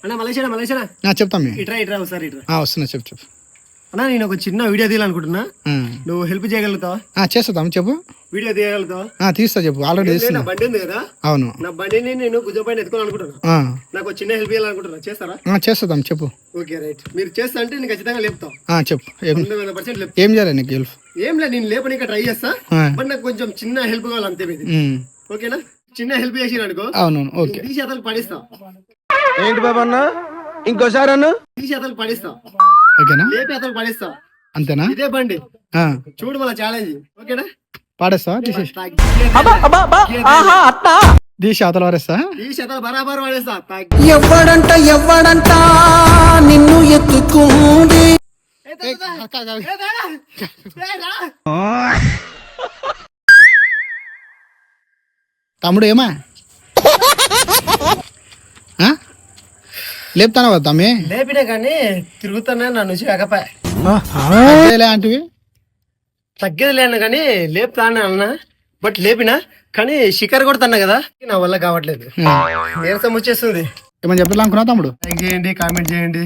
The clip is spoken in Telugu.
అన్నా మలేషియా చెప్తాం ఇట్రా ఒకసారి ఇట్రా. వస్తున్నా చెప్పు అన్నా నేను ఒక చిన్న వీడియో తీయాలనుకుంటున్నా, నువ్వు హెల్ప్ చేయగలుగుతావా? చేస్తాం చెప్పు. వీడియో తీయగలుగుతావా? తీస్తా చెప్పు. ఆల్రెడీ నా బండి ఉంది కదా, అవును నా బండిని నేను గుజ్జ పైన ఎత్తుకోవాలనుకుంటున్నా, నాకు చిన్న హెల్ప్ చేయాలనుకుంటున్నా, చేస్తారా? చేస్తాం చెప్పు. ఓకే రైట్, మీరు చేస్తా అంటే నేను ఖచ్చితంగా లేపుతాం. చెప్పు 100% లేపుతా. ఏం చేయాలి నీకు హెల్ప్? ఏం లేదు, నేను లేపనీకి ట్రై చేస్తా, బట్ నాకు కొంచెం చిన్న హెల్ప్ కావాలి అంతే. మీది ఓకేనా? చిన్న హెల్ప్ చేసి అనుకో, అవును ఓకే, తీసి అతను పడిస్తా. ఏంటి బాబా అన్న, ఇంకోసారి అన్న తీసి అతను పడిస్తా, ఓకేనా? లేపి అతను పడిస్తా, అంతేనా? ఇదే బండి చూడు మన ఛాలెంజ్. ఓకేనా? పాడేస్తా తీసి అవతల వారేస్తా, తీసి అతను బరాబర్ పడేస్తా. ఎవ్వడంట నిన్ను ఎత్తుకుంది. తమ్ముడు ఏమా లేపుతానా కదా తమ్మి? లేపినా కానీ తిరుగుతానే నా నుంచి ఎగపాయ అంటివి తగ్గేది లేను కానీ లేపుతాను అన్న, బట్ లేపినా కానీ షికారు కొడుతున్నా కదా, నా వల్ల కావట్లేదు, నీరసం వచ్చేస్తుంది. ఏమని చెప్పాలనుకున్నావు తమ్ముడు? లైక్ చేయండి, కామెంట్ చేయండి.